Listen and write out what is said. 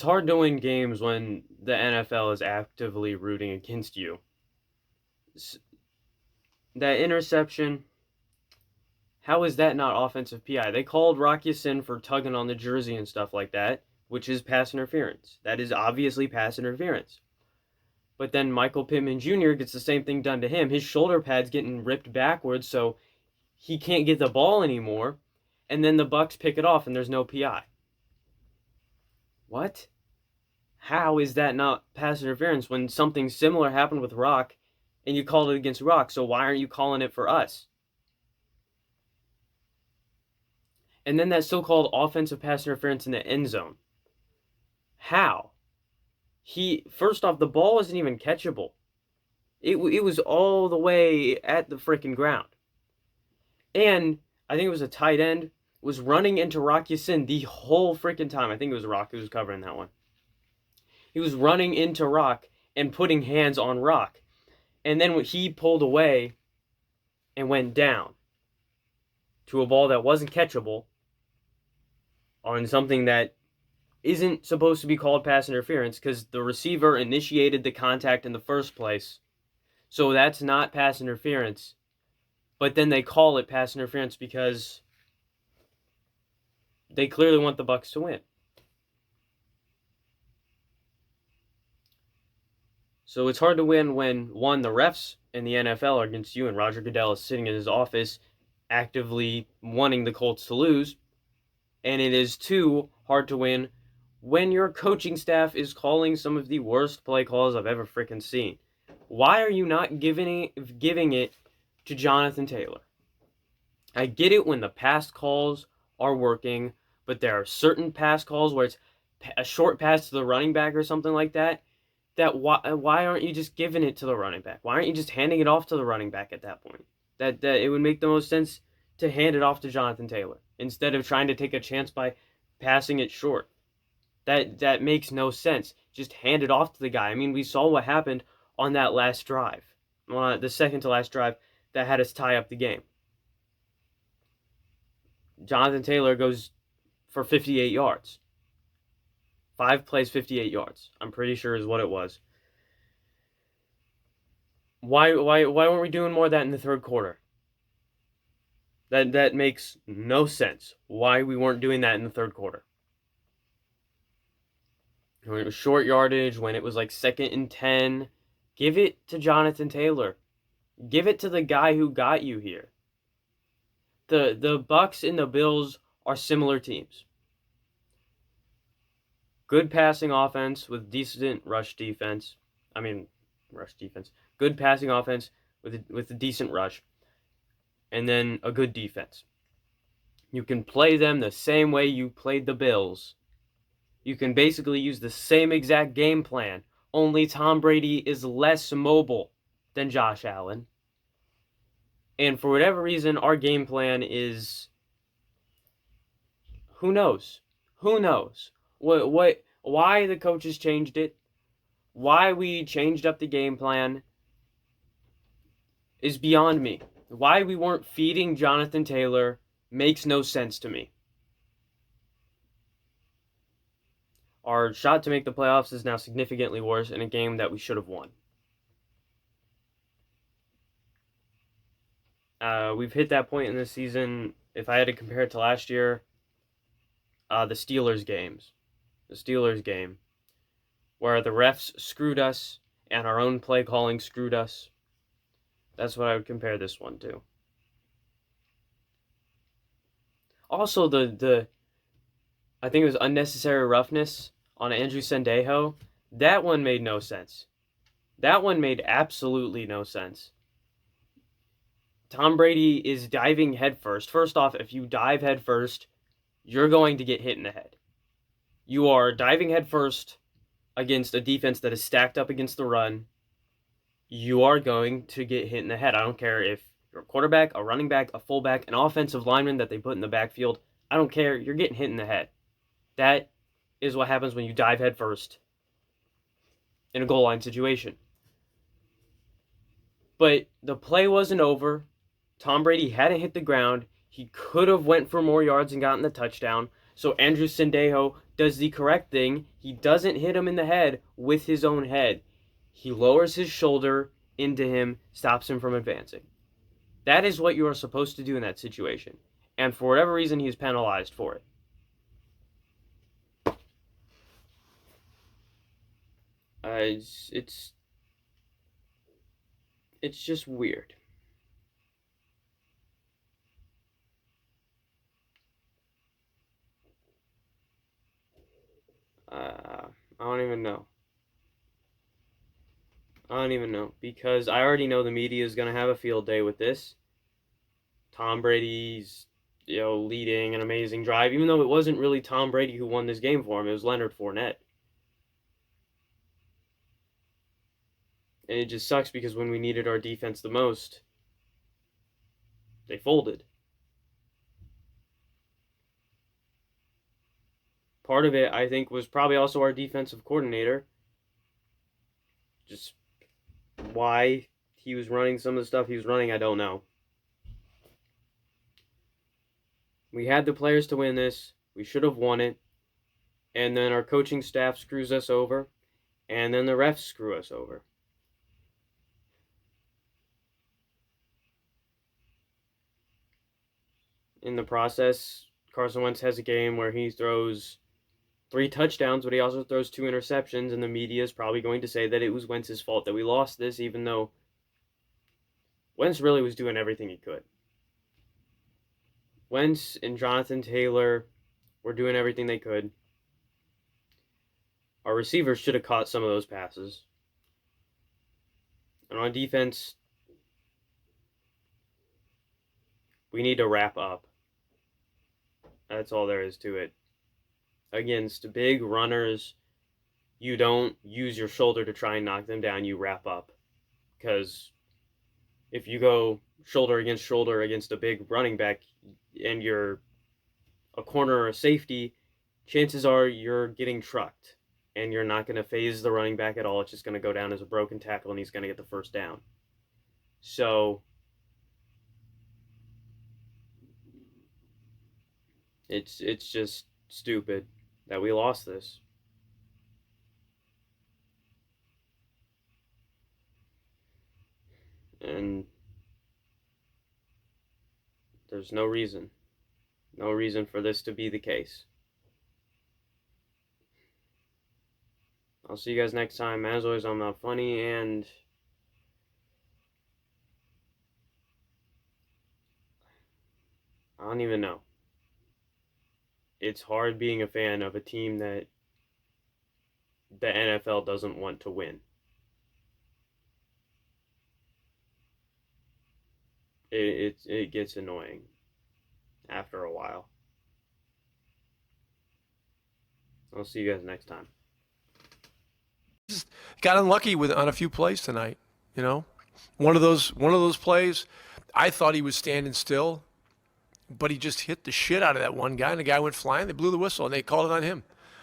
It's hard to win games when the NFL is actively rooting against you. That interception, how is that not offensive PI? They called Rock Ya-Sin for tugging on the jersey and stuff like that, which is pass interference. That is obviously pass interference. But then Michael Pittman Jr. gets the same thing done to him. His shoulder pad's getting ripped backwards, so he can't get the ball anymore. And then the Bucks pick it off, and there's no PI. What? How is that not pass interference when something similar happened with Rock, and you called it against Rock? So why aren't you calling it for us? And then that so-called offensive pass interference in the end zone. How? First off, the ball wasn't even catchable. It was all the way at the freaking ground. And I think it was a tight end was running into Rock Ya-Sin the whole freaking time. I think it was Rock who was covering that one. He was running into Rock and putting hands on Rock. And then when he pulled away and went down to a ball that wasn't catchable on something that isn't supposed to be called pass interference because the receiver initiated the contact in the first place. So that's not pass interference. But then they call it pass interference because they clearly want the Bucks to win. So it's hard to win when, one, the refs in the NFL are against you and Roger Goodell is sitting in his office actively wanting the Colts to lose. And it is, two, hard to win when your coaching staff is calling some of the worst play calls I've ever freaking seen. Why are you not giving it to Jonathan Taylor? I get it when the pass calls are working, but there are certain pass calls where it's a short pass to the running back or something like that. Why aren't you just giving it to the running back? Why aren't you just handing it off to the running back at that point? That it would make the most sense to hand it off to Jonathan Taylor instead of trying to take a chance by passing it short. That makes no sense. Just hand it off to the guy. I mean, we saw what happened on that last drive, the second to last drive that had us tie up the game. Jonathan Taylor goes for 58 yards. 5 plays, 58 yards. I'm pretty sure is what it was. Why weren't we doing more of that in the third quarter? That makes no sense. Why we weren't doing that in the third quarter? When it was short yardage, when it was like 2nd and 10, give it to Jonathan Taylor. Give it to the guy who got you here. The Bucks and the Bills are similar teams. Good passing offense with decent rush defense. Good passing offense with a decent rush. And then a good defense. You can play them the same way you played the Bills. You can basically use the same exact game plan, only Tom Brady is less mobile than Josh Allen. And for whatever reason, our game plan is... Who knows? Who knows? Why the coaches changed it, why we changed up the game plan is beyond me. Why we weren't feeding Jonathan Taylor makes no sense to me. Our shot to make the playoffs is now significantly worse in a game that we should have won. We've hit that point in the season, if I had to compare it to last year, the Steelers game, where the refs screwed us and our own play calling screwed us. That's what I would compare this one to. Also, I think it was unnecessary roughness on Andrew Sendejo. That one made no sense. That one made absolutely no sense. Tom Brady is diving headfirst. First off, if you dive headfirst, you're going to get hit in the head. You are diving headfirst against a defense that is stacked up against the run. You are going to get hit in the head. I don't care if you're a quarterback, a running back, a fullback, an offensive lineman that they put in the backfield. I don't care. You're getting hit in the head. That is what happens when you dive headfirst in a goal line situation. But the play wasn't over. Tom Brady hadn't hit the ground. He could have went for more yards and gotten the touchdown. So Andrew Sendejo does the correct thing. He doesn't hit him in the head with his own head. He lowers his shoulder into him, stops him from advancing. That is what you are supposed to do in that situation. And for whatever reason, he is penalized for it. It's just weird. I don't even know. I don't even know because I already know the media is going to have a field day with this. Tom Brady's, leading an amazing drive, even though it wasn't really Tom Brady who won this game for him. It was Leonard Fournette. And it just sucks because when we needed our defense the most, they folded. Part of it, I think, was probably also our defensive coordinator. Just why he was running some of the stuff he was running, I don't know. We had the players to win this. We should have won it. And then our coaching staff screws us over. And then the refs screw us over. In the process, Carson Wentz has a game where he throws 3 touchdowns, but he also throws 2 interceptions, and the media is probably going to say that it was Wentz's fault that we lost this, even though Wentz really was doing everything he could. Wentz and Jonathan Taylor were doing everything they could. Our receivers should have caught some of those passes. And on defense, we need to wrap up. That's all there is to it. Against big runners, you don't use your shoulder to try and knock them down, you wrap up. Because if you go shoulder against a big running back and you're a corner or a safety, chances are you're getting trucked. And you're not going to phase the running back at all. It's just going to go down as a broken tackle and he's going to get the first down. So it's just stupid that we lost this. And there's no reason for this to be the case. I'll see you guys next time. As always, I'm not funny, and I don't even know. It's hard being a fan of a team that the NFL doesn't want to win. It gets annoying after a while. I'll see you guys next time. Just got unlucky on a few plays tonight. One of those plays, I thought he was standing still, but he just hit the shit out of that one guy, and the guy went flying. They blew the whistle, and they called it on him.